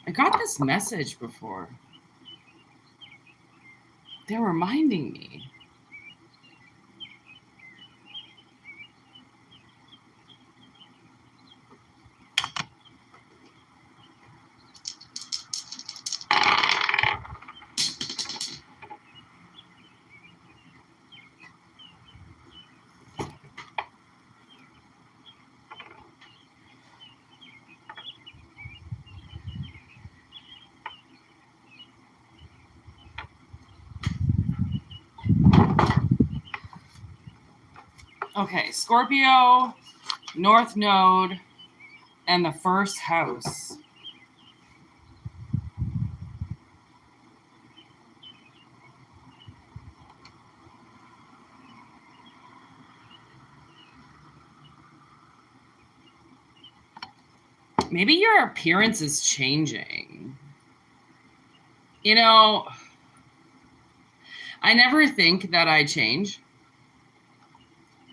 I got this message before. They're reminding me. Okay, Scorpio, North Node, and the first house. Maybe your appearance is changing. You know, I never think that I change.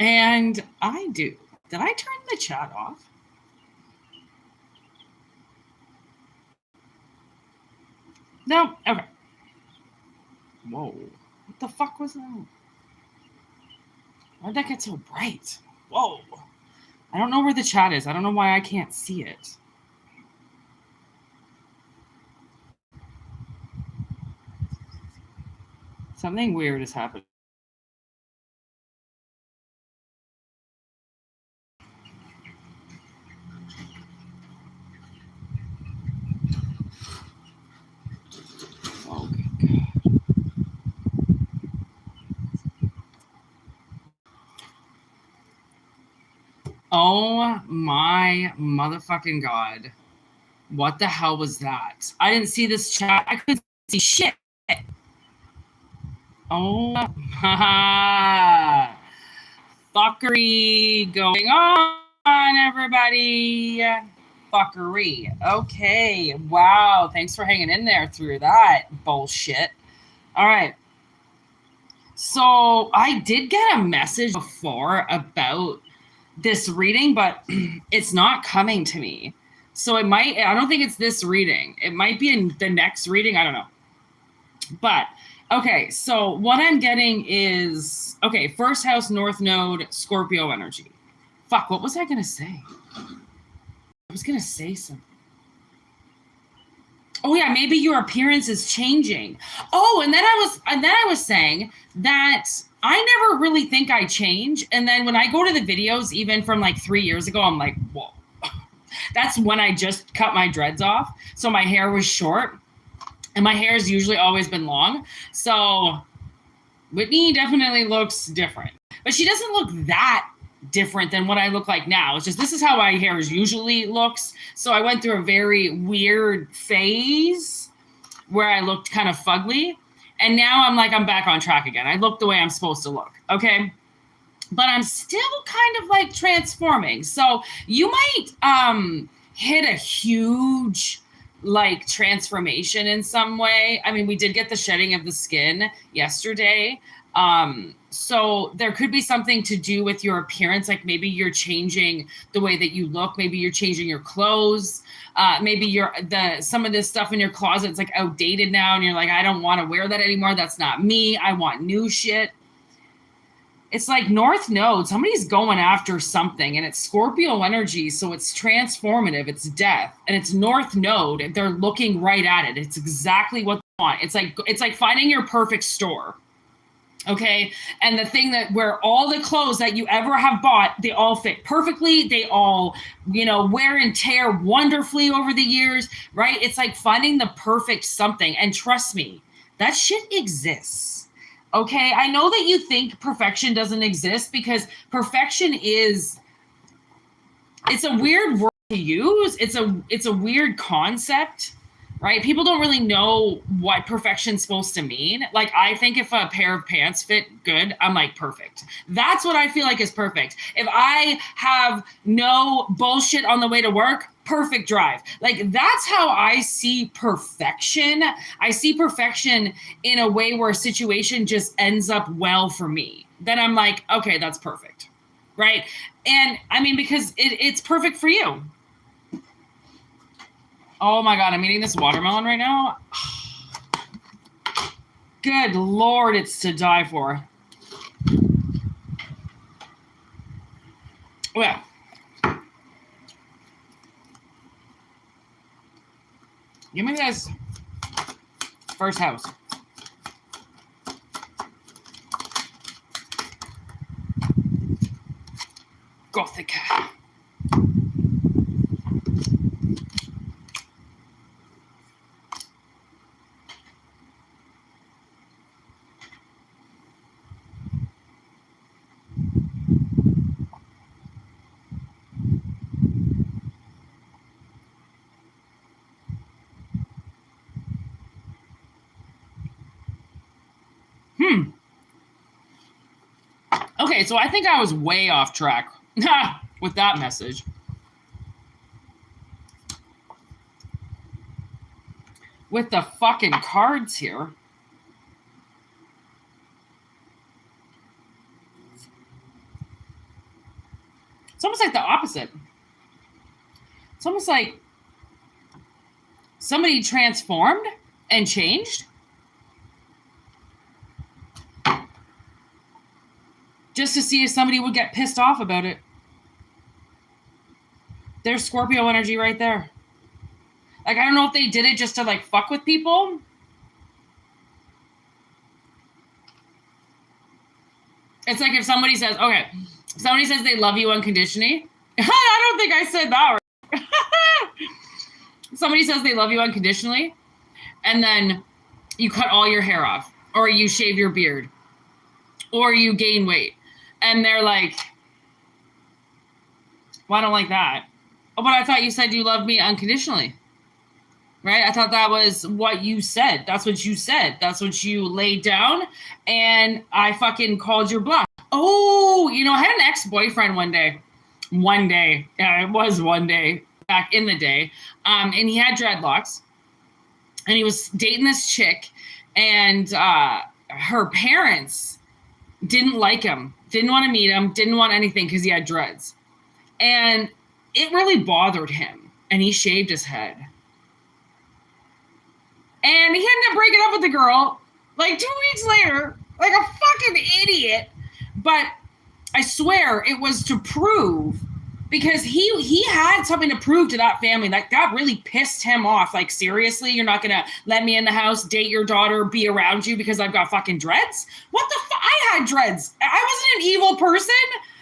And I do. Did I turn the chat off? No? Okay. Whoa. What the fuck was that? Why'd that get so bright? Whoa. I don't know where the chat is. I don't know why I can't see it. Something weird has happened. Oh my motherfucking God. What the hell was that? I didn't see this chat. I couldn't see shit. Oh, fuckery going on, everybody. Fuckery. Okay. Wow. Thanks for hanging in there through that bullshit. All right. So I did get a message before about this reading, but it's not coming to me. So it might, I don't think it's this reading. It might be in the next reading. I don't know. But okay, so what I'm getting is, okay, first house, North Node, Scorpio energy. Fuck, what was I going to say? I was going to say something. Oh yeah, maybe your appearance is changing. Oh, and then I was saying that I never really think I change. And then when I go to the videos, even from like 3 years ago, I'm like, whoa. That's when I just cut my dreads off. So my hair was short. And my hair's usually always been long. So Whitney definitely looks different. But she doesn't look that different than what I look like now. It's just, this is how my hair usually looks. So I went through a very weird phase where I looked kind of fugly. And now I'm like, I'm back on track again. I look the way I'm supposed to look. Okay. But I'm still kind of like transforming. So you might hit a huge like transformation in some way. I mean, we did get the shedding of the skin yesterday. So there could be something to do with your appearance. Like maybe you're changing the way that you look. Maybe you're changing your clothes. Maybe some of this stuff in your closet is like outdated now. And you're like, I don't want to wear that anymore. That's not me. I want new shit. It's like North Node. Somebody's going after something, and it's Scorpio energy, so it's transformative. It's death, and it's North Node. They're looking right at it. It's exactly what they want. It's like finding your perfect store. Okay. And the thing that where all the clothes that you ever have bought, they all fit perfectly. They all, wear and tear wonderfully over the years, right? It's like finding the perfect something. And trust me, that shit exists. Okay. I know that you think perfection doesn't exist because perfection it's a weird word to use. It's a weird concept. Right? People don't really know what perfection's supposed to mean. Like, I think if a pair of pants fit good, I'm like, perfect. That's what I feel like is perfect. If I have no bullshit on the way to work, perfect drive. Like, that's how I see perfection. I see perfection in a way where a situation just ends up well for me. Then I'm like, okay, that's perfect. Right? And I mean, because it's perfect for you. Oh my God, I'm eating this watermelon right now. Good Lord, it's to die for. Well, give me this first house. Gothic. Okay, so I think I was way off track with that message. With the fucking cards here. It's almost like the opposite. It's almost like somebody transformed and changed just to see if somebody would get pissed off about it. There's Scorpio energy right there. Like, I don't know if they did it just to, like, fuck with people. It's like if somebody says, okay, somebody says they love you unconditionally. I don't think I said that right. Somebody says they love you unconditionally, and then you cut all your hair off, or you shave your beard, or you gain weight. And they're like, well, I don't like that. Oh, but I thought you said you loved me unconditionally. Right? I thought that was what you said. That's what you said. That's what you laid down. And I fucking called your bluff. Oh, I had an ex-boyfriend one day. Yeah, it was one day back in the day. And he had dreadlocks. And he was dating this chick. And her parents didn't like him. Didn't want to meet him. Didn't want anything because he had dreads. And it really bothered him. And he shaved his head. And he ended up breaking up with the girl like 2 weeks later, like a fucking idiot. But I swear it was to prove, because he had something to prove to that family. Like, that really pissed him off. Like, seriously, you're not going to let me in the house, date your daughter, be around you because I've got fucking dreads? What the fuck? I had dreads. I wasn't an evil person.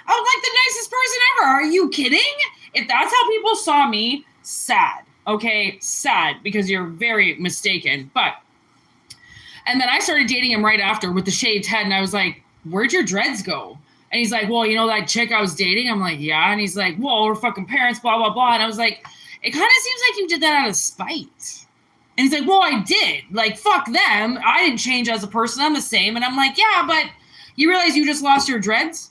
I was like the nicest person ever. Are you kidding? If that's how people saw me, sad. Okay, sad, because you're very mistaken. And then I started dating him right after with the shaved head, and I was like, where'd your dreads go? And he's like, well, that chick I was dating? I'm like, yeah. And he's like, well, we're fucking parents, blah, blah, blah. And I was like, it kind of seems like you did that out of spite. And he's like, well, I did. Like, fuck them. I didn't change as a person. I'm the same. And I'm like, yeah, but you realize you just lost your dreads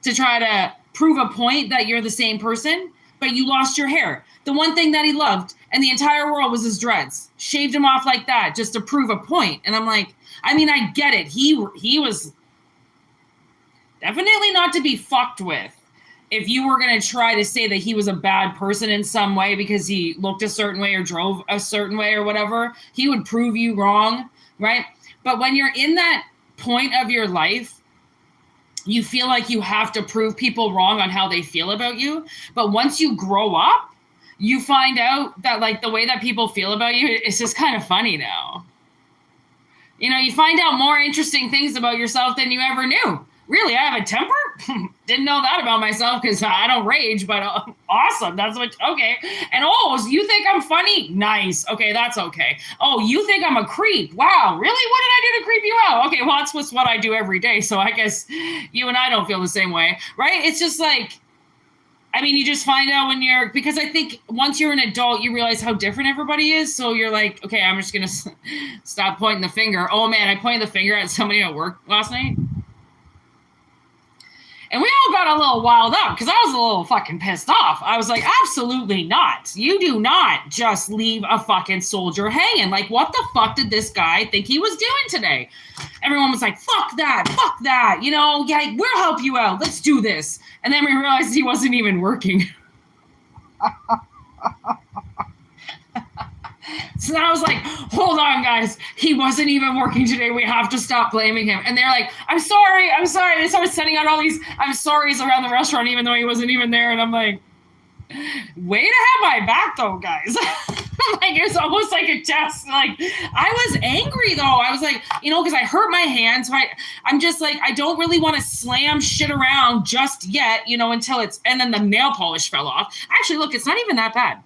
to try to prove a point that you're the same person? But you lost your hair. The one thing that he loved in the entire world was his dreads. Shaved him off like that just to prove a point. And I'm like, I mean, I get it. He was definitely not to be fucked with. If you were going to try to say that he was a bad person in some way because he looked a certain way or drove a certain way or whatever, he would prove you wrong, right? But when you're in that point of your life, you feel like you have to prove people wrong on how they feel about you. But once you grow up, you find out that, like, the way that people feel about you is just kind of funny now. You know, you find out more interesting things about yourself than you ever knew. Really, I have a temper? Didn't know that about myself because I don't rage, but awesome. That's what, okay. And oh, you think I'm funny? Nice. Okay, that's okay. Oh, you think I'm a creep? Wow, really? What did I do to creep you out? Okay, well, that's what I do every day. So I guess you and I don't feel the same way, right? It's just like, I mean, you just find out when you're, because I think once you're an adult, you realize how different everybody is. So you're like, okay, I'm just going to stop pointing the finger. Oh man, I pointed the finger at somebody at work last night. And we all got a little wild up because I was a little fucking pissed off. I was like, absolutely not. You do not just leave a fucking soldier hanging. Like, what the fuck did this guy think he was doing today? Everyone was like, fuck that. You know, yeah, we'll help you out. Let's do this. And then we realized he wasn't even working. So I was like, hold on, guys. He wasn't even working today. We have to stop blaming him. And they're like, I'm sorry. They started sending out all these I'm sorries around the restaurant, even though he wasn't even there. And I'm like, way to have my back, though, guys. Like, it's almost like a test. Like, I was angry, though. I was like, you know, because I hurt my hand. So I'm just like, I don't really want to slam shit around just yet, you know, until it's, and then the nail polish fell off. Actually, look, it's not even that bad.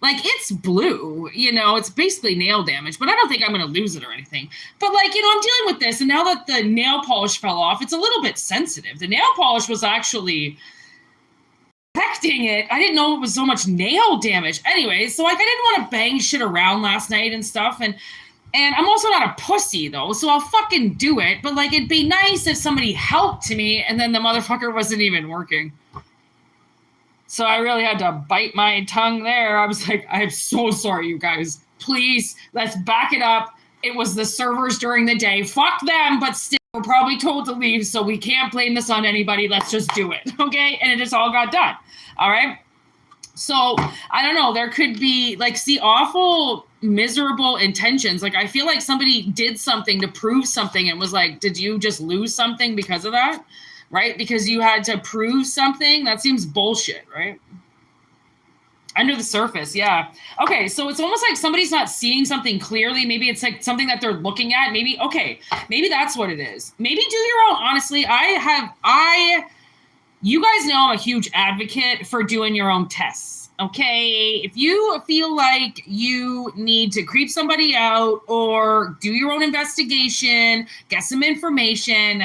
Like, it's blue, you know, it's basically nail damage, but I don't think I'm going to lose it or anything. But, like, you know, I'm dealing with this, and now that the nail polish fell off, it's a little bit sensitive. The nail polish was actually affecting it. I didn't know it was so much nail damage. Anyway, so, like, I didn't want to bang shit around last night and stuff, and I'm also not a pussy, though, so I'll fucking do it. But, like, it'd be nice if somebody helped me, and then the motherfucker wasn't even working. So I really had to bite my tongue there. I was like, I'm so sorry, you guys. Please, let's back it up. It was the servers during the day. Fuck them, but still, we're probably told to leave, so we can't blame this on anybody. Let's just do it, okay? And it just all got done, all right? So, I don't know. There could be, like, see, awful, miserable intentions. Like, I feel like somebody did something to prove something and was like, did you just lose something because of that? Right? Because you had to prove something? That seems bullshit, right? Under the surface, yeah. Okay, so it's almost like somebody's not seeing something clearly. Maybe it's like something that they're looking at. Maybe that's what it is. Maybe do your own, honestly. You guys know I'm a huge advocate for doing your own tests, okay? If you feel like you need to creep somebody out or do your own investigation, get some information,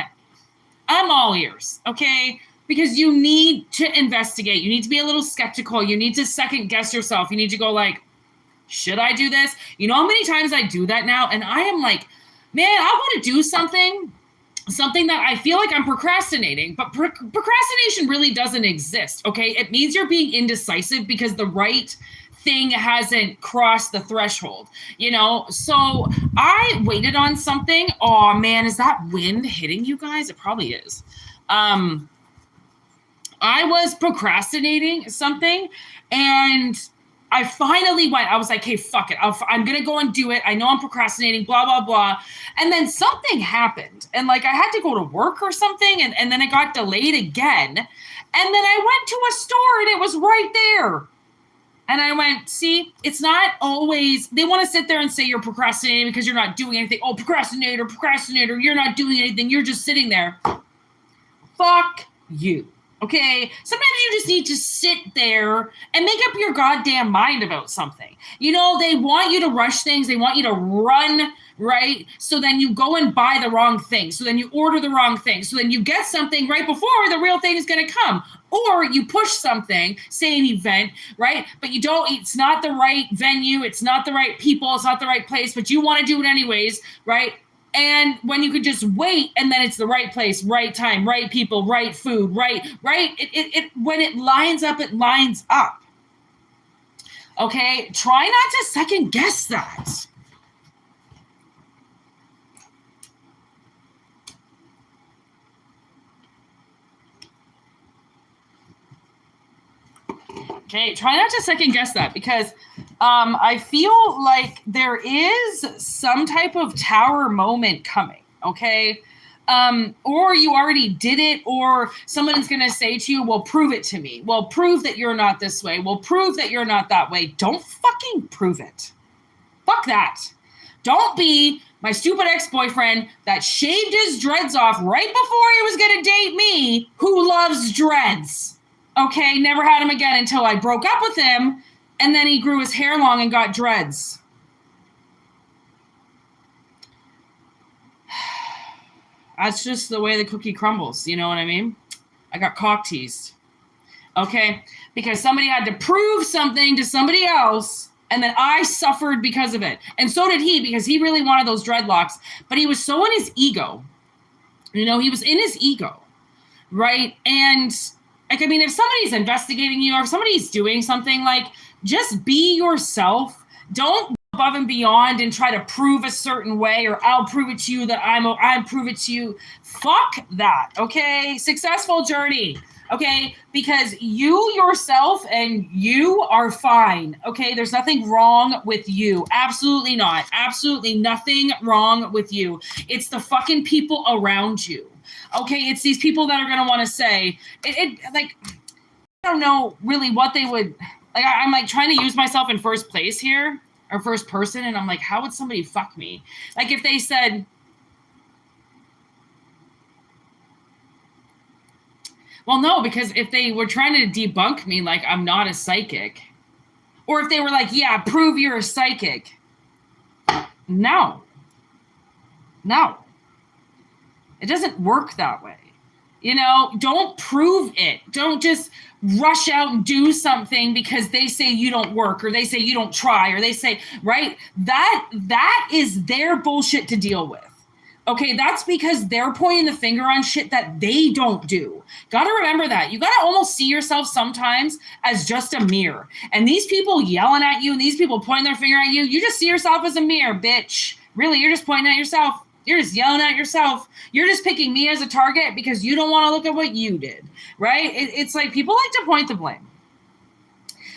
I'm all ears, okay? Because you need to investigate. You need to be a little skeptical. You need to second guess yourself. You need to go like, should I do this? You know how many times I do that now? And I am like, man, I want to do something that I feel like I'm procrastinating. But procrastination really doesn't exist, okay? It means you're being indecisive because the right thing hasn't crossed the threshold, you know? So I waited on something. Oh man, is that wind hitting you guys? It probably is. I was procrastinating something and I finally went, I was like, hey, fuck it. I'm going to go and do it. I know I'm procrastinating, blah, blah, blah. And then something happened and like, I had to go to work or something. And then it got delayed again. And then I went to a store and it was right there. And I went, see, it's not always, they want to sit there and say you're procrastinating because you're not doing anything. Oh, procrastinator, you're not doing anything. You're just sitting there. Fuck you. Okay? Sometimes you just need to sit there and make up your goddamn mind about something. You know, they want you to rush things. They want you to run, right? So then you go and buy the wrong thing. So then you order the wrong thing. So then you get something right before the real thing is going to come. Or you push something, say an event, right? But you don't, it's not the right venue. It's not the right people. It's not the right place, but you want to do it anyways, right? And when you could just wait and then it's the right place, right time, right people, right food, right? It when it lines up, it lines up. Okay? Try not to second guess that. Okay, try not to second guess that because I feel like there is some type of tower moment coming, okay? Or you already did it, or someone's going to say to you, well, prove it to me. Well, prove that you're not this way. Well, prove that you're not that way. Don't fucking prove it. Fuck that. Don't be My stupid ex-boyfriend that shaved his dreads off right before he was going to date me, who loves dreads. Okay, never had him again until I broke up with him, and then he grew his hair long and got dreads. That's just the way the cookie crumbles, you know what I mean? I got cock teased. Okay, because somebody had to prove something to somebody else, and then I suffered because of it. And so did he, because he really wanted those dreadlocks. But he was so in his ego. You know, he was in his ego, right? And, like, I mean, if somebody's investigating you or if somebody's doing something, like, just be yourself. Don't go above and beyond and try to prove a certain way, or I'll prove it to you that I'll prove it to you. Fuck that, okay? Successful journey. Okay, because you yourself and you are fine. Okay, there's nothing wrong with you. Absolutely not. Absolutely nothing wrong with you. It's the fucking people around you. Okay, it's these people that are going to want to say, like, I don't know really what they would, like, I'm like trying to use myself in first place here, or first person, and I'm like, how would somebody fuck me? Like, if they said, well, no, because if they were trying to debunk me, like, I'm not a psychic, or if they were like, yeah, prove you're a psychic. No. It doesn't work that way. You know, don't prove it. Don't just rush out and do something because they say you don't work, or they say you don't try, or they say, right? That is their bullshit to deal with. Okay, that's because they're pointing the finger on shit that they don't do. Gotta remember that. You gotta almost see yourself sometimes as just a mirror. And these people yelling at you and these people pointing their finger at you, you just see yourself as a mirror, bitch. Really, you're just pointing at yourself. You're just yelling at yourself. You're just picking me as a target because you don't want to look at what you did, right? It's like people like to point the blame.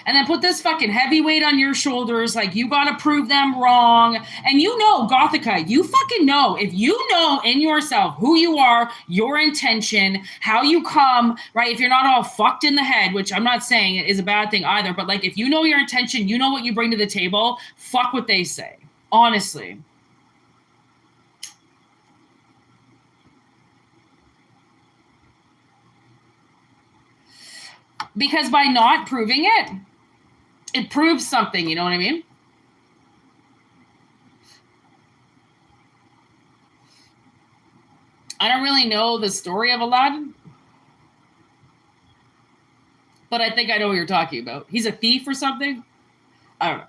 And then put this fucking heavy weight on your shoulders, like you gotta prove them wrong. And you know, Gothica, you fucking know, if you know in yourself who you are, your intention, how you come, right? If you're not all fucked in the head, which I'm not saying is a bad thing either, but like if you know your intention, you know what you bring to the table, fuck what they say, honestly. Because by not proving it, it proves something, you know what I mean? I don't really know the story of Aladdin, but I think I know what you're talking about. He's a thief or something? I don't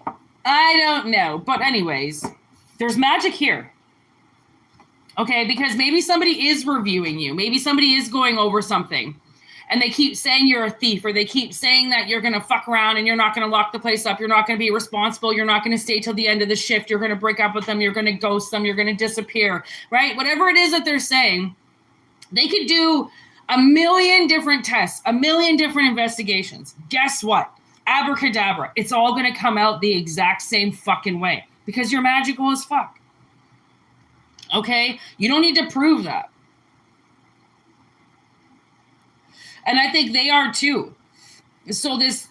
know. I don't know. But anyways, there's magic here. Okay, because maybe somebody is reviewing you. Maybe somebody is going over something. And they keep saying you're a thief, or they keep saying that you're going to fuck around and you're not going to lock the place up. You're not going to be responsible. You're not going to stay till the end of the shift. You're going to break up with them. You're going to ghost them. You're going to disappear, right? Whatever it is that they're saying, they could do a million different tests, a million different investigations. Guess what? Abracadabra. It's all going to come out the exact same fucking way because you're magical as fuck. Okay? You don't need to prove that. And I think they are too. So this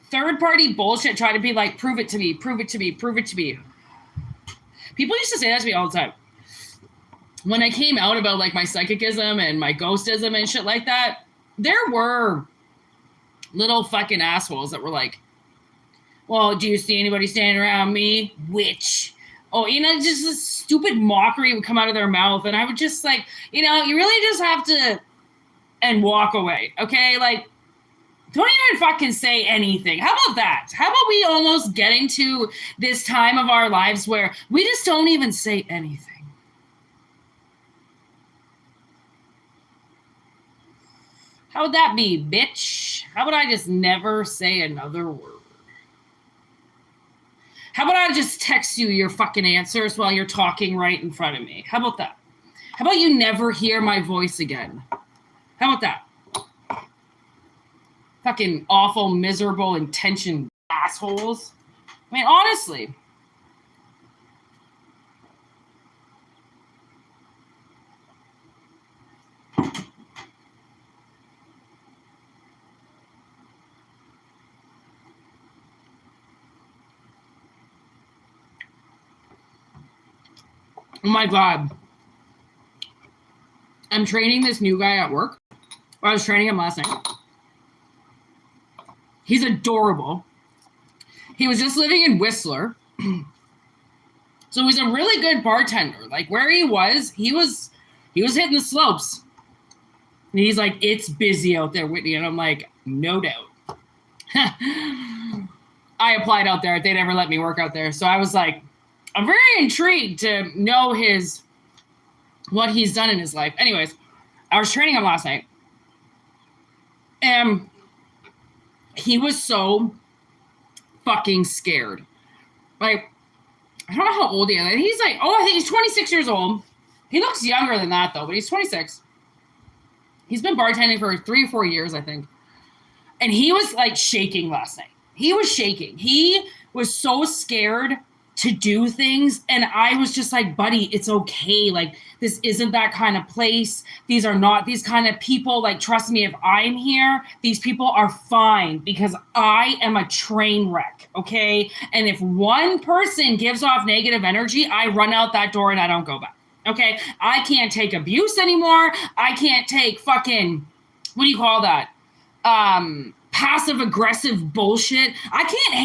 third party bullshit try to be like, prove it to me, prove it to me, prove it to me. People used to say that to me all the time. When I came out about like my psychicism and my ghostism and shit like that, there were little fucking assholes that were like, well, do you see anybody standing around me? Witch. Oh, you know, just this stupid mockery would come out of their mouth. And I would just like, you know, you really just have to and walk away, okay? Like, don't even fucking say anything. How about that? How about we almost getting to this time of our lives where we just don't even say anything? How would that be, bitch? How about I just never say another word? How about I just text you your fucking answers while you're talking right in front of me? How about that? How about you never hear my voice again? How about that? Fucking awful, miserable, intentioned assholes. I mean, honestly. Oh my God. I'm training this new guy at work. I was training him last night. He's adorable. He was just living in Whistler. So he's a really good bartender. Like where he was hitting the slopes. And he's like, it's busy out there, Whitney. And I'm like, no doubt. I applied out there. They never let me work out there. So I was like, I'm very intrigued to know what he's done in his life. Anyways, I was training him last night. And he was so fucking scared. Like, I don't know how old he is. He's like, I think he's 26 years old. He looks younger than that, though, but he's 26. He's been bartending for 3 or 4 years, I think. And he was, like, shaking last night. He was shaking. He was so scared to do things. And I was just like, buddy, it's okay. Like, this isn't that kind of place. These are not these kind of people. Like, trust me, if I'm here, these people are fine because I am a train wreck, okay? And if one person gives off negative energy, I run out that door and I don't go back, okay? I can't take abuse anymore. I can't take fucking, what do you call that? Passive aggressive bullshit. I can't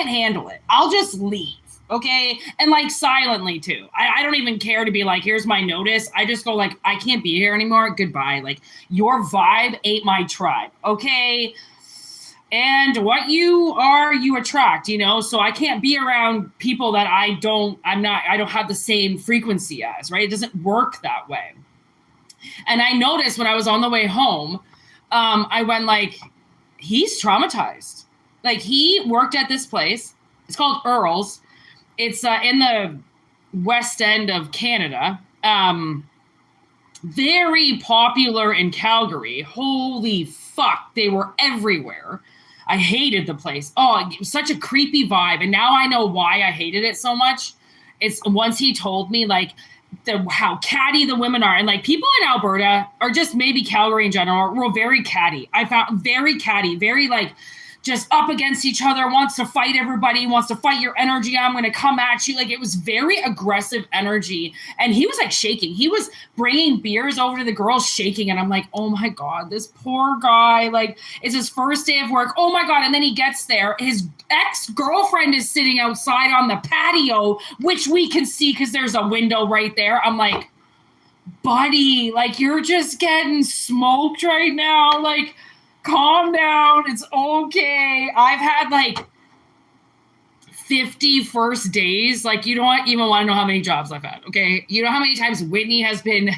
handle it. I'll just leave. Okay. And like silently too. I don't even care to be like, here's my notice. I just go like, I can't be here anymore. Goodbye. Like your vibe ain't my tribe. Okay. And what you are, you attract, you know? So I can't be around people that I don't have the same frequency as, right? It doesn't work that way. And I noticed when I was on the way home, I went like, he's traumatized. Like he worked at this place. It's called Earl's. It's in the West End of Canada. Very popular in Calgary. Holy fuck. They were everywhere. I hated the place. Oh, it was such a creepy vibe. And now I know why I hated it so much. It's once he told me like how catty the women are. And like people in Alberta or just maybe Calgary in general were very catty. I found very catty, very like just up against each other, wants to fight everybody, wants to fight your energy. I'm going to come at you. Like it was very aggressive energy. And he was like shaking. He was bringing beers over to the girls shaking. And I'm like, oh my God, this poor guy, like it's his first day of work. Oh my God. And then he gets there. His ex-girlfriend is sitting outside on the patio, which we can see because there's a window right there. I'm like, buddy, like you're just getting smoked right now. Like, calm down. It's okay. I've had like 50 first days. Like you don't even want to know how many jobs I've had. Okay. You know how many times Whitney has been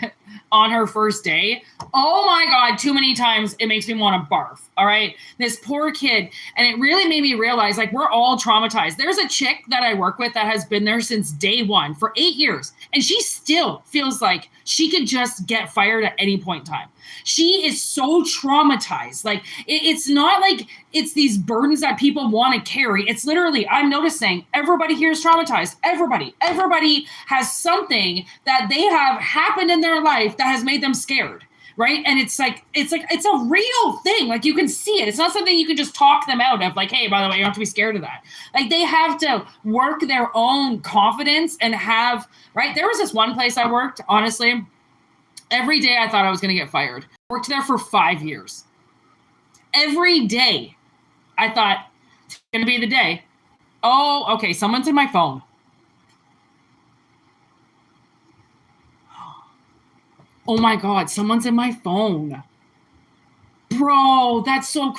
on her first day? Oh my God. Too many times it makes me want to barf. All right. This poor kid. And it really made me realize like we're all traumatized. There's a chick that I work with that has been there since day one for 8 years. And she still feels like she could just get fired at any point in time. She is so traumatized. Like it's not like it's these burdens that people want to carry. It's literally, I'm noticing everybody here is traumatized. Everybody has something that they have happened in their life that has made them scared. Right. And it's a real thing. Like you can see it. It's not something you can just talk them out of like, hey, by the way, you don't have to be scared of that. Like they have to work their own confidence and have, right. There was this one place I worked, honestly, every day I thought I was going to get fired. Worked there for 5 years. Every day I thought it's going to be the day. Oh, okay. Someone's in my phone. Oh my God, someone's in my phone. Bro, that's so